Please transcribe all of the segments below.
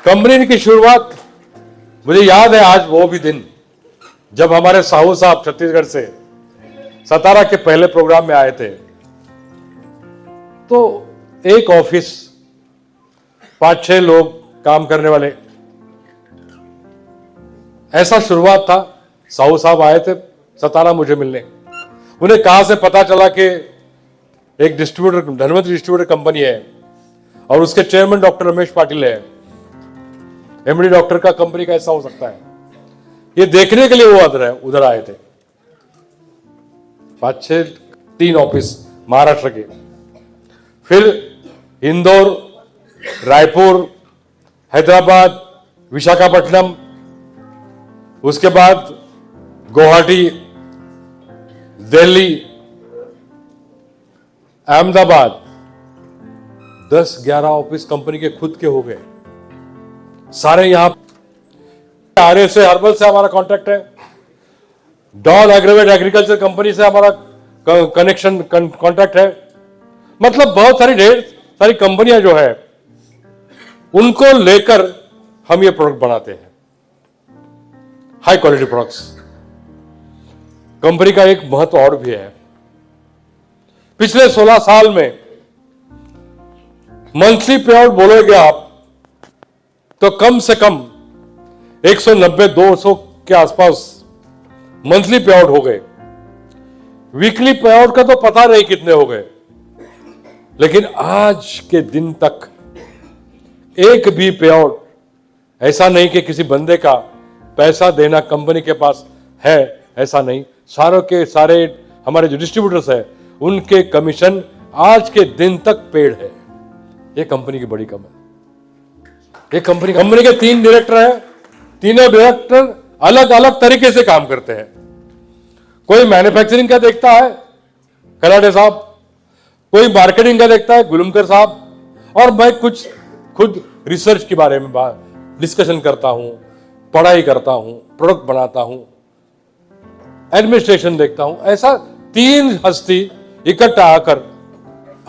Company की शुरुआत, मुझे याद है आज वो भी दिन जब हमारे साहू साहब छत्तीसगढ़ से सतारा के पहले प्रोग्राम में आए थे। तो एक ऑफिस, 5-6 लोग काम करने वाले, ऐसा शुरुआत था। साहू साहब आए थे सतारा मुझे मिलने। उन्हें कहां से पता चला कि एक डिस्ट्रीब्यूटर, धनवंतरी डिस्ट्रीब्यूटर कंपनी है और उसके चेयरमैन डॉक्टर रमेश पाटिल है। एमडी डॉक्टर का कंपनी कैसा हो सकता है, ये देखने के लिए वो उधर आए थे। 5-6 3 ऑफिस महाराष्ट्र के, फिर इंदौर, रायपुर, हैदराबाद, विशाखापट्टनम, उसके बाद गुवाहाटी, दिल्ली, अहमदाबाद, 10-11 ऑफिस कंपनी के खुद के हो गए सारे। यहां आर्य से, हर्बल से हमारा कॉन्ट्रैक्ट है, डॉन एग्रोवेट एग्रीकल्चर कंपनी से हमारा कनेक्शन कॉन्ट्रैक्ट है। मतलब बहुत सारी, ढेर सारी कंपनियां जो है उनको लेकर हम ये प्रोडक्ट बनाते हैं, हाई क्वालिटी प्रोडक्ट्स। कंपनी का एक महत्व और भी है, पिछले 16 साल में मंथली पे आउट बोलोगे आप तो कम से कम 190-200 के आसपास मंथली पे आउट हो गए। वीकली पे आउट का तो पता नहीं कितने हो गए, लेकिन आज के दिन तक एक भी पे आउट ऐसा नहीं कि किसी बंदे का पैसा देना कंपनी के पास है, ऐसा नहीं। सारों के सारे हमारे जो डिस्ट्रीब्यूटर्स है उनके कमीशन आज के दिन तक पेड है। ये कंपनी की बड़ी कमाई। ये कंपनी के 3 डायरेक्टर हैं, तीनों डायरेक्टर अलग अलग तरीके से काम करते हैं। कोई मैन्युफैक्चरिंग का देखता है, कलाडे साहब, कोई मार्केटिंग का देखता है, गुलमकर साहब, और मैं कुछ खुद रिसर्च के बारे में डिस्कशन करता हूं, पढ़ाई करता हूं, प्रोडक्ट बनाता हूं, एडमिनिस्ट्रेशन देखता हूं। ऐसा 3 हस्ती इकट्ठा आकर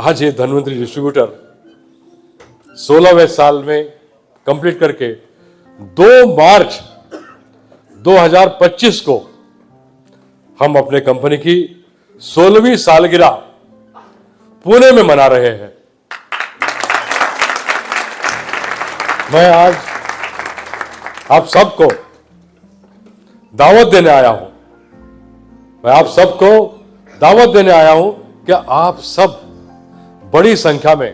आज ये धनवंतरी डिस्ट्रीब्यूटर 16वें साल में कंप्लीट करके 2 मार्च 2025 को हम अपने कंपनी की 16वीं सालगिरह पुणे में मना रहे हैं। मैं आज आप सबको दावत देने आया हूं, कि आप सब बड़ी संख्या में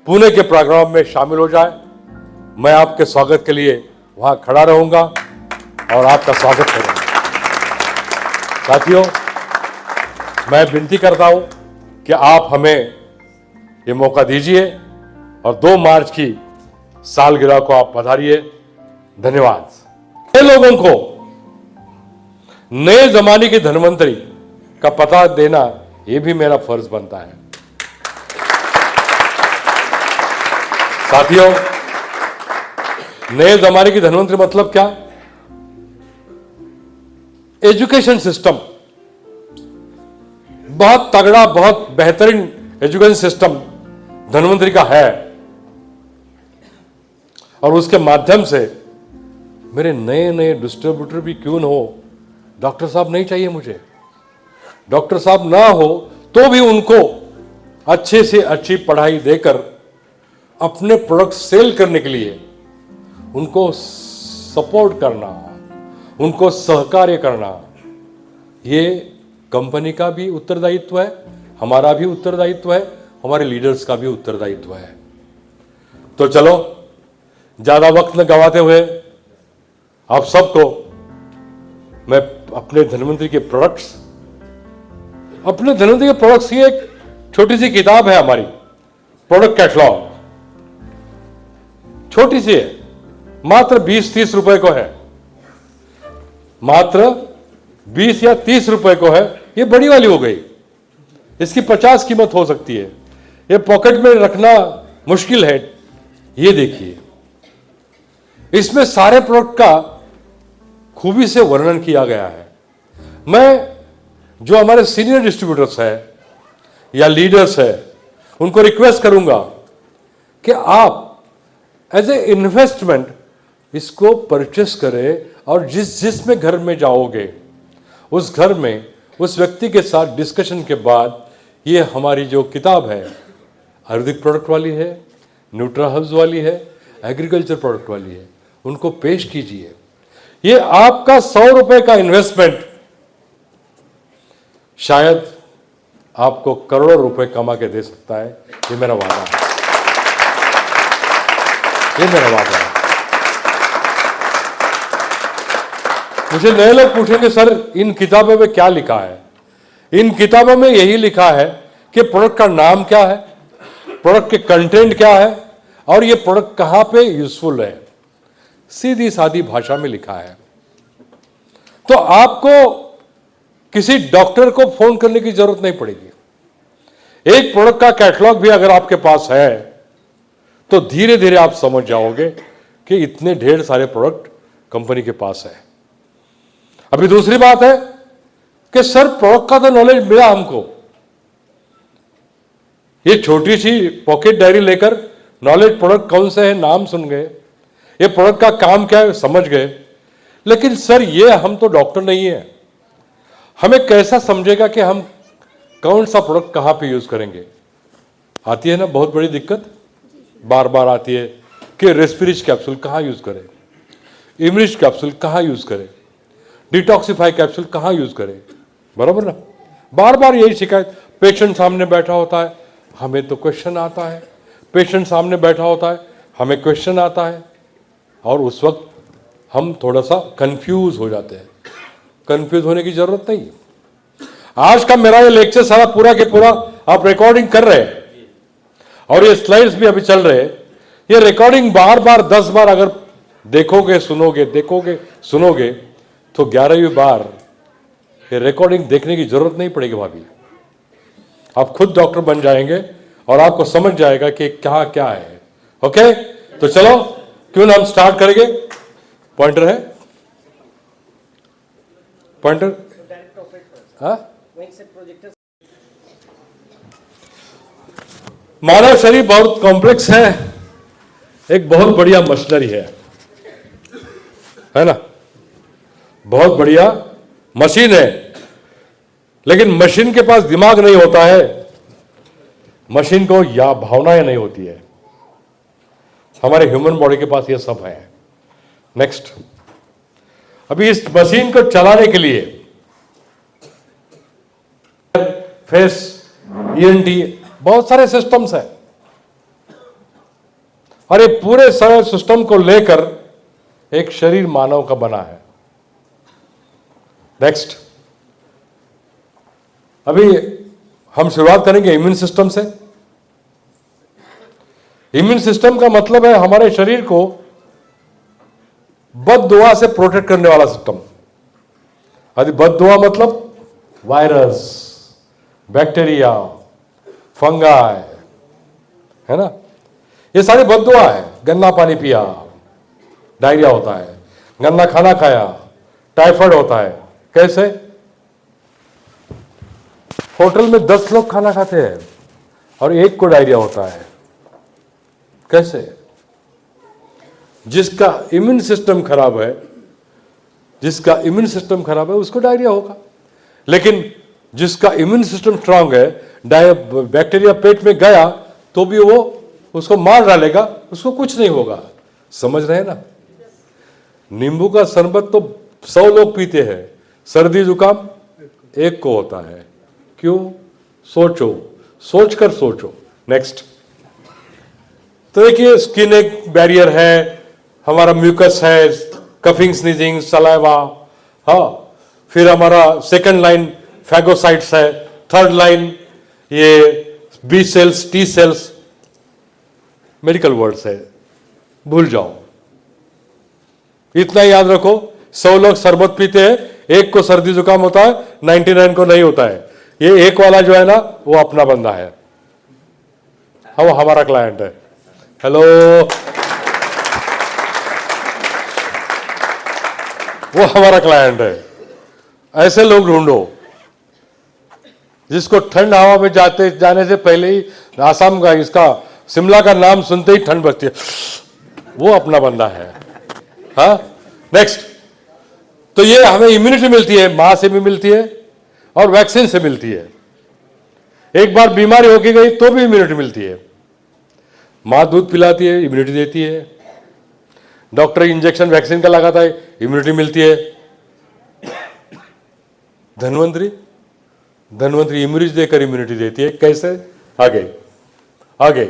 पुणे के प्रोग्राम में शामिल हो जाए। मैं आपके स्वागत के लिए वहां खड़ा रहूंगा और आपका स्वागत करूंगा। साथियों, मैं विनती करता हूं कि आप हमें ये मौका दीजिए और 2 मार्च की सालगिरह को आप पधारिए। धन्यवाद। नए लोगों को नए जमाने की धनवंतरी का पता देना, यह भी मेरा फर्ज बनता है। साथियों, नए जमाने की धनवंतरी मतलब क्या? एजुकेशन सिस्टम बहुत तगड़ा, बहुत बेहतरीन एजुकेशन सिस्टम धनवंतरी का है, और उसके माध्यम से मेरे नए नए डिस्ट्रीब्यूटर भी क्यों न हो, डॉक्टर साहब नहीं चाहिए मुझे, डॉक्टर साहब ना हो तो भी उनको अच्छे से अच्छी पढ़ाई देकर अपने प्रोडक्ट सेल करने के लिए उनको सपोर्ट करना, उनको सहकार्य करना, ये कंपनी का भी उत्तरदायित्व है, हमारा भी उत्तरदायित्व है, हमारे लीडर्स का भी उत्तरदायित्व है। तो चलो, ज्यादा वक्त न गवाते हुए आप सबको मैं अपने धनवंतरी के प्रोडक्ट्स की एक छोटी सी किताब है हमारी, प्रोडक्ट कैटलॉग। छोटी सी है, मात्र 20-30 रुपए को है, मात्र 20 या 30 रुपए को है। ये बड़ी वाली हो गई, इसकी 50 कीमत हो सकती है। ये पॉकेट में रखना मुश्किल है। ये देखिए, इसमें सारे प्रोडक्ट का खूबी से वर्णन किया गया है। मैं जो हमारे सीनियर डिस्ट्रीब्यूटर्स है या लीडर्स है, उनको रिक्वेस्ट करूंगा कि आप एज ए इन्वेस्टमेंट इसको परचेस करें, और जिसमें घर में जाओगे उस घर में उस व्यक्ति के साथ डिस्कशन के बाद ये हमारी जो किताब है आयुर्वेदिक प्रोडक्ट वाली है, न्यूट्रा हर्ब्स वाली है, एग्रीकल्चर प्रोडक्ट वाली है, उनको पेश कीजिए। ये आपका 100 रुपए का इन्वेस्टमेंट शायद आपको करोड़ों रुपए कमा के दे सकता है। ये मेरा वादा है, ये मेरा वादा है। मुझे नए लोग पूछेंगे सर इन किताबों में क्या लिखा है? इन किताबों में यही लिखा है कि प्रोडक्ट का नाम क्या है, प्रोडक्ट के कंटेंट क्या है, और ये प्रोडक्ट कहां पे यूजफुल है। सीधी सादी भाषा में लिखा है। तो आपको किसी डॉक्टर को फोन करने की जरूरत नहीं पड़ेगी। एक प्रोडक्ट का कैटलॉग भी अगर आपके पास है तो धीरे धीरे आप समझ जाओगे कि इतने ढेर सारे प्रोडक्ट कंपनी के पास है। अभी दूसरी बात है कि सर प्रोडक्ट का तो नॉलेज मिला हमको, ये छोटी सी पॉकेट डायरी लेकर नॉलेज प्रोडक्ट कौन से है नाम सुन गए, ये प्रोडक्ट का काम क्या है समझ गए, लेकिन सर ये हम तो डॉक्टर नहीं है, हमें कैसा समझेगा कि हम कौन सा प्रोडक्ट कहां पे यूज करेंगे। आती है ना बहुत बड़ी दिक्कत, बार बार आती है कि रेस्पिरिज कैप्सूल कहां यूज करें, इमरिज कैप्सूल कहां यूज करें, डिटॉक्सिफाई कैप्सूल कहां यूज करें, बराबर ना। बार बार यही शिकायत, पेशेंट सामने बैठा होता है हमें तो क्वेश्चन आता है, पेशेंट सामने बैठा होता है हमें क्वेश्चन आता है, और उस वक्त हम थोड़ा सा कंफ्यूज हो जाते हैं। कंफ्यूज होने की जरूरत नहीं। आज का मेरा ये लेक्चर सारा पूरा के पूरा आप रिकॉर्डिंग कर रहे हैं, और ये स्लाइड्स भी अभी चल रहे हैं। ये रिकॉर्डिंग बार बार 10 बार अगर देखोगे सुनोगे तो 11वीं बार ये रिकॉर्डिंग देखने की जरूरत नहीं पड़ेगी भाभी। आप खुद डॉक्टर बन जाएंगे और आपको समझ जाएगा कि क्या क्या है। ओके, तो चलो क्यों ना हम स्टार्ट करेंगे। पॉइंटर है, पॉइंटर मानव शरीर बहुत कॉम्प्लेक्स है, एक बहुत बढ़िया मशीनरी है ना, बहुत बढ़िया मशीन है, लेकिन मशीन के पास दिमाग नहीं होता है, मशीन को या भावनाएं नहीं होती है। हमारे ह्यूमन बॉडी के पास ये सब है। नेक्स्ट, अभी इस मशीन को चलाने के लिए फेस, ईएनटी, बहुत सारे सिस्टम्स हैं, और ये पूरे सारे सिस्टम को लेकर एक शरीर मानव का बना है। नेक्स्ट, अभी हम शुरुआत करेंगे इम्यून सिस्टम से। इम्यून सिस्टम का मतलब है हमारे शरीर को बददुआ से प्रोटेक्ट करने वाला सिस्टम। यदि बददुआ मतलब वायरस, बैक्टीरिया, फंगाई, है ना, ये सारी बददुआ है। गंदा पानी पिया डायरिया होता है, गंदा खाना खाया टाइफाइड होता है। कैसे? होटल में 10 लोग खाना खाते हैं और एक को डायरिया होता है। कैसे? जिसका इम्यून सिस्टम खराब है, जिसका इम्यून सिस्टम खराब है उसको डायरिया होगा, लेकिन जिसका इम्यून सिस्टम स्ट्रांग है, बैक्टीरिया पेट में गया तो भी वो उसको मार डालेगा, उसको कुछ नहीं होगा। समझ रहे हैं ना? नींबू का शरबत तो 100 लोग पीते हैं, सर्दी जुकाम एक को होता है। क्यों? सोचो, सोचकर सोचो। नेक्स्ट, तो देखिए स्किन एक बैरियर है, हमारा म्यूकस है, कफिंग, स्नीजिंग, सलाइवा, हाँ, फिर हमारा सेकंड लाइन फैगोसाइट्स है, थर्ड लाइन ये B cells, T cells, medical words है, भूल जाओ। इतना याद रखो, 100 लोग शरबत पीते हैं, एक को सर्दी जुकाम होता है, 99 को नहीं होता है। ये एक वाला जो है ना वो अपना बंदा है, हाँ वो हमारा क्लाइंट है। हेलो, वो हमारा क्लाइंट है। ऐसे लोग ढूंढो जिसको ठंड हवा में जाने से पहले ही, आसाम का, इसका शिमला का नाम सुनते ही ठंड बचती है। वो अपना बंदा है। हाँ, नेक्स्ट। तो ये हमें इम्यूनिटी मिलती है, मां से भी मिलती है और वैक्सीन से मिलती है। एक बार बीमारी होके गई तो भी इम्यूनिटी मिलती है। मां दूध पिलाती है, इम्यूनिटी देती है। डॉक्टर इंजेक्शन वैक्सीन का लगाता है, इम्यूनिटी मिलती है। धन्वंतरी इम्यूनिटी देकर इम्यूनिटी देती है। कैसे? आगे आगे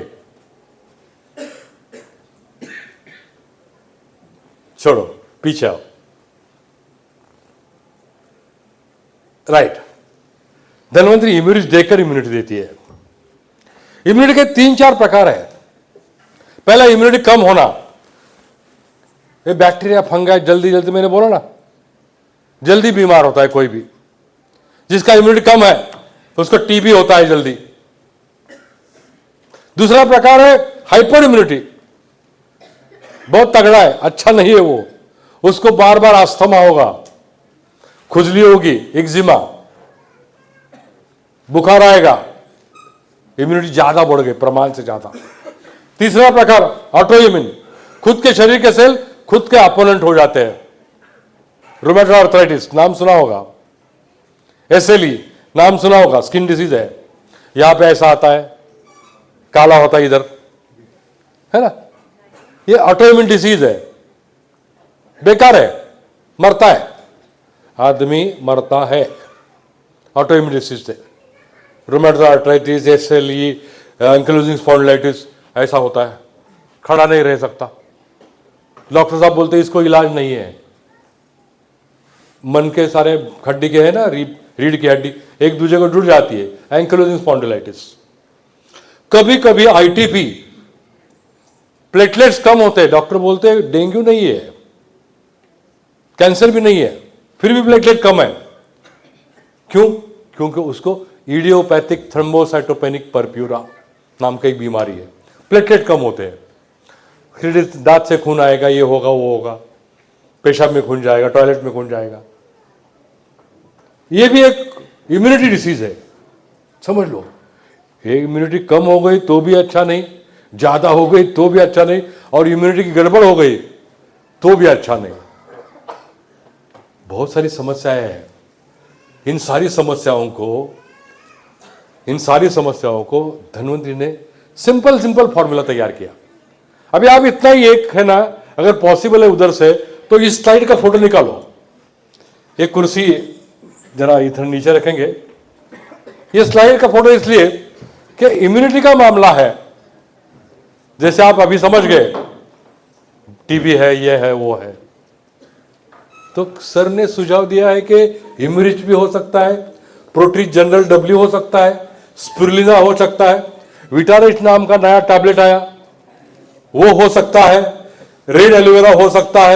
छोड़ो, पीछे आओ। राइट, धन्वंतरी इम्यूनिटी देकर इम्यूनिटी देती है। इम्यूनिटी के 3-4 प्रकार है। पहला, इम्यूनिटी कम होना। ये बैक्टीरिया, फंगाई जल्दी जल्दी, मैंने बोला ना, जल्दी बीमार होता है कोई भी। जिसका इम्यूनिटी कम है उसको टीबी होता है जल्दी। दूसरा प्रकार है हाइपर इम्यूनिटी, बहुत तगड़ा है, अच्छा नहीं है वो, उसको बार बार अस्थमा होगा, खुजली होगी, एक्जिमा, बुखार आएगा, इम्यूनिटी ज्यादा बढ़ गई, प्रमाण से ज्यादा। तीसरा प्रकार ऑटो इम्यून, खुद के शरीर के सेल खुद के अपोनेंट हो जाते हैं। रूमेटॉइड आर्थराइटिस नाम सुना होगा, एसएलई नाम सुना होगा, स्किन डिसीज है। यहां पे ऐसा आता है, काला होता है इधर, है ना, ये ऑटो इम्यून डिसीज है, बेकार है, मरता है, आदमी मरता है ऑटो इम्यून डिसीज से। Rheumatoid arthritis, SLE, ankylosing spondylitis, ऐसा होता है, खड़ा नहीं रह सकता। डॉक्टर साहब बोलते हैं इसको इलाज नहीं है। मन के सारे हड्डी के है ना, रीढ़ की हड्डी एक दूसरे को जुड़ जाती है, एंकिलोजिंग स्पॉन्डिलाइटिस। कभी कभी आईटीपी, प्लेटलेट्स कम होते हैं, डॉक्टर बोलते हैं डेंगू नहीं है, कैंसर भी नहीं है, फिर भी प्लेटलेट कम है। क्यों? क्योंकि उसको इडियोपैथिक थ्रोम्बोसाइटोपेनिक परप्यूरा नाम की एक बीमारी है, प्लेटलेट कम होते हैं। फिर दांत से खून आएगा, ये होगा वो होगा, पेशाब में खून जाएगा, टॉयलेट में खून जाएगा। ये भी एक इम्यूनिटी डिसीज है, समझ लो। एक इम्यूनिटी कम हो गई तो भी अच्छा नहीं, ज्यादा हो गई तो भी अच्छा नहीं, और इम्यूनिटी की गड़बड़ हो गई तो भी अच्छा नहीं। बहुत सारी समस्याएं हैं। इन सारी समस्याओं को धन्वंतरी ने सिंपल फॉर्मूला तैयार किया। अभी आप इतना ही एक है ना, अगर पॉसिबल है उधर से तो इस स्लाइड का फोटो निकालो। एक कुर्सी जरा इधर नीचे रखेंगे। ये स्लाइड का फोटो इसलिए कि इम्यूनिटी का मामला है, जैसे आप अभी समझ गए, टीबी है, ये है, वो है। तो सर ने सुझाव दिया है कि इम्यूनिटी भी हो सकता है, प्रोटीन जनरल डब्ल्यू हो सकता है, स्पिरुलिना हो सकता है, विटारिस्ट नाम का नया टैबलेट आया वो हो सकता है, रेड एलोवेरा हो सकता है।